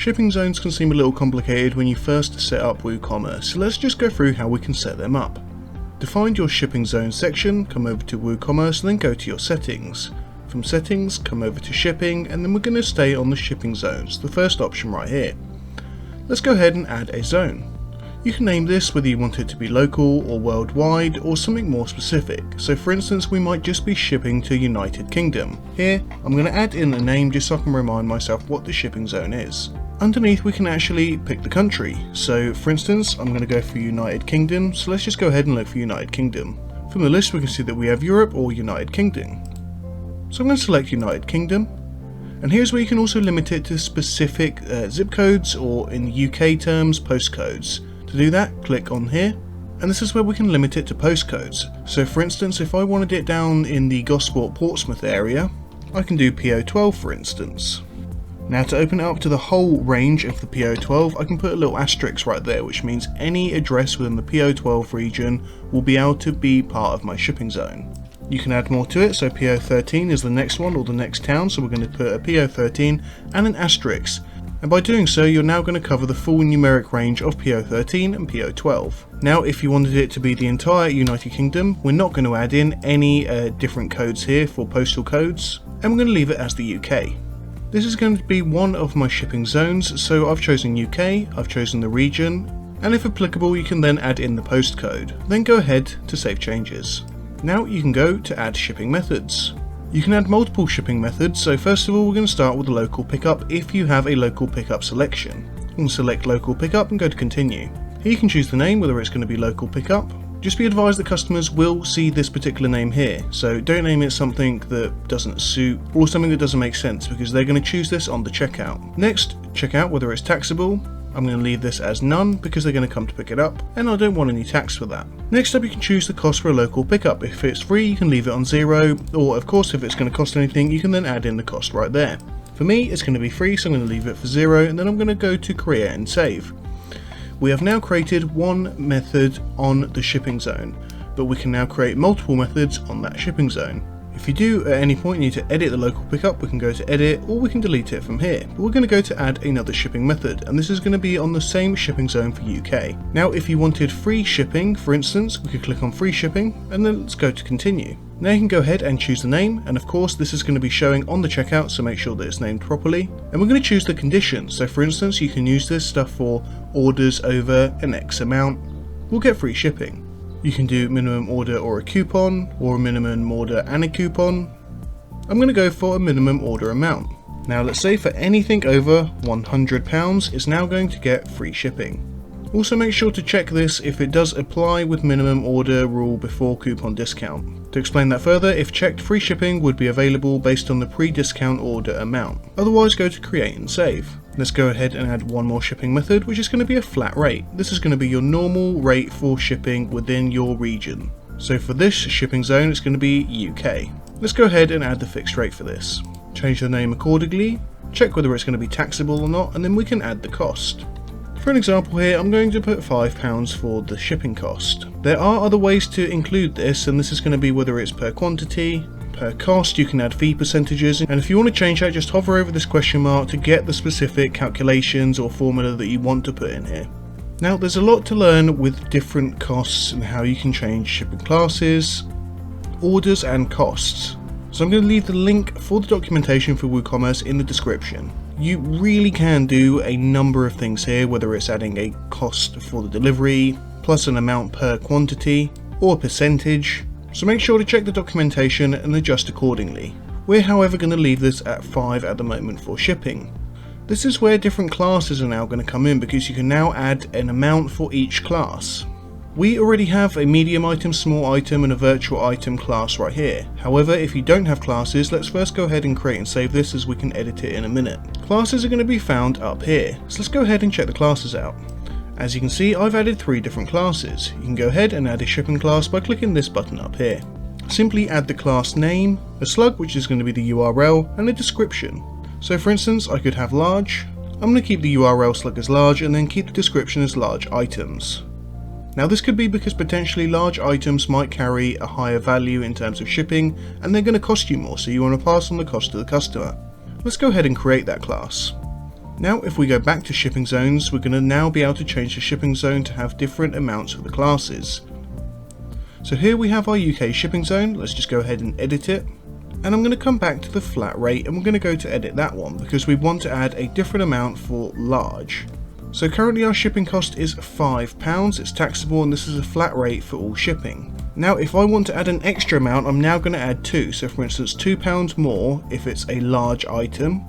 Shipping zones can seem a little complicated when you first set up WooCommerce, so let's just go through how we can set them up. To find your shipping zone section, come over to WooCommerce, then go to your settings. From settings, come over to shipping, and then we're going to stay on the shipping zones, the first option right here. Let's go ahead and add a zone. You can name this whether you want it to be local or worldwide or something more specific. So for instance, we might just be shipping to United Kingdom. Here, I'm going to add in a name just so I can remind myself what the shipping zone is. Underneath we can actually pick the country. So for instance, I'm going to go for United Kingdom, so let's just go ahead and look for United Kingdom. From the list we can see that we have Europe or United Kingdom. So I'm going to select United Kingdom. And here's where you can also limit it to specific zip codes, or in UK terms, postcodes. To do that, click on here, and this is where we can limit it to postcodes. So for instance, if I wanted it down in the Gosport Portsmouth area, I can do PO12 for instance. Now to open it up to the whole range of the PO12, I can put a little asterisk right there, which means any address within the PO12 region will be able to be part of my shipping zone. You can add more to it, so PO13 is the next one, or the next town, so we're going to put a PO13 and an asterisk. And by doing so, you're now going to cover the full numeric range of PO13 and PO12. Now, if you wanted it to be the entire United Kingdom, we're not going to add in any different codes here for postal codes, and we're going to leave it as the UK. This is going to be one of my shipping zones, so I've chosen UK, I've chosen the region, and if applicable, you can then add in the postcode. Then go ahead to save changes. Now you can go to add shipping methods. You can add multiple shipping methods, so first of all we're going to start with the local pickup if you have a local pickup selection. You can select local pickup and go to continue. Here you can choose the name, whether it's going to be local pickup. Just be advised that customers will see this particular name here, so don't name it something that doesn't suit or something that doesn't make sense, because they're going to choose this on the checkout. Next, check out whether it's taxable. I'm going to leave this as none because they're going to come to pick it up, and I don't want any tax for that. Next up, you can choose the cost for a local pickup. If it's free, you can leave it on 0, or of course if it's going to cost anything, you can then add in the cost right there. For me, it's going to be free, so I'm going to leave it for 0, and then I'm going to go to create and save. We have now created one method on the shipping zone, but we can now create multiple methods on that shipping zone. If you do at any point need to edit the local pickup, we can go to edit, or we can delete it from here. But we're going to go to add another shipping method, and this is going to be on the same shipping zone for UK. Now if you wanted free shipping, for instance, we could click on free shipping, and then let's go to continue. Now you can go ahead and choose the name, and of course this is going to be showing on the checkout, so make sure that it's named properly. And we're going to choose the conditions, so for instance you can use this stuff for orders over an X amount, we'll get free shipping. You can do minimum order or a coupon, or a minimum order and a coupon. I'm going to go for a minimum order amount. Now let's say for anything over £100, it's now going to get free shipping. Also make sure to check this if it does apply with minimum order rule before coupon discount. To explain that further, if checked, free shipping would be available based on the pre-discount order amount. Otherwise go to create and save. Let's go ahead and add one more shipping method, which is going to be a flat rate. This is going to be your normal rate for shipping within your region. So for this shipping zone, it's going to be UK. Let's go ahead and add the fixed rate for this. Change the name accordingly, check whether it's going to be taxable or not, and then we can add the cost. For an example here, I'm going to put £5 for the shipping cost. There are other ways to include this, and this is going to be whether it's per quantity, per cost. You can add fee percentages, and if you want to change that, just hover over this question mark to get the specific calculations or formula that you want to put in here. Now there's a lot to learn with different costs and how you can change shipping classes, orders and costs. So I'm going to leave the link for the documentation for WooCommerce in the description. You really can do a number of things here, whether it's adding a cost for the delivery, plus an amount per quantity, or a percentage. So make sure to check the documentation and adjust accordingly. We're however going to leave this at 5 at the moment for shipping. This is where different classes are now going to come in, because you can now add an amount for each class. We already have a medium item, small item and a virtual item class right here. However, if you don't have classes, let's first go ahead and create and save this, as we can edit it in a minute. Classes are going to be found up here, so let's go ahead and check the classes out. As you can see, I've added 3 different classes. You can go ahead and add a shipping class by clicking this button up here. Simply add the class name, a slug which is going to be the URL, and a description. So for instance, I could have large. I'm going to keep the URL slug as large and then keep the description as large items. Now this could be because potentially large items might carry a higher value in terms of shipping, and they're going to cost you more, so you want to pass on the cost to the customer. Let's go ahead and create that class. Now if we go back to shipping zones, we're going to now be able to change the shipping zone to have different amounts for the classes. So here we have our UK shipping zone. Let's just go ahead and edit it. And I'm going to come back to the flat rate and we're going to go to edit that one because we want to add a different amount for large. So currently our shipping cost is £5, it's taxable, and this is a flat rate for all shipping. Now if I want to add an extra amount, I'm now going to add 2. So for instance £2 more if it's a large item.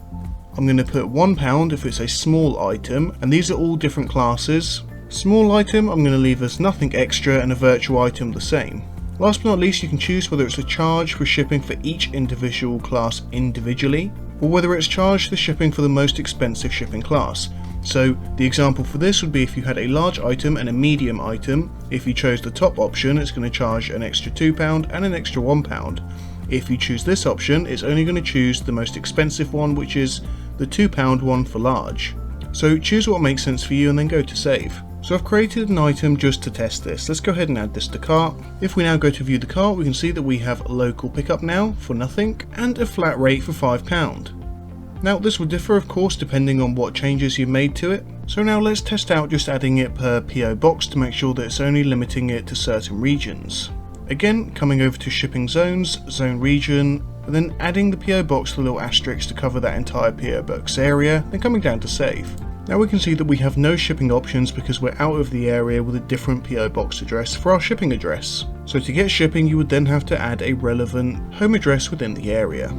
I'm going to put £1 if it's a small item, and these are all different classes. Small item I'm going to leave as nothing extra, and a virtual item the same. Last but not least, you can choose whether it's a charge for shipping for each individual class individually, or whether it's charged for shipping for the most expensive shipping class. So the example for this would be if you had a large item and a medium item. If you chose the top option, it's going to charge an extra £2 and an extra £1. If you choose this option, it's only going to choose the most expensive one, which is the £2 one for large. So choose what makes sense for you and then go to save. So I've created an item just to test this. Let's go ahead and add this to cart. If we now go to view the cart, we can see that we have local pickup now for nothing and a flat rate for £5. Now this will differ of course depending on what changes you've made to it. So now let's test out just adding it per PO box to make sure that it's only limiting it to certain regions. Again, coming over to shipping zones, zone region, and then adding the PO box with a little asterisk to cover that entire PO box area, then coming down to save. Now we can see that we have no shipping options because we're out of the area with a different PO box address for our shipping address. So to get shipping, you would then have to add a relevant home address within the area.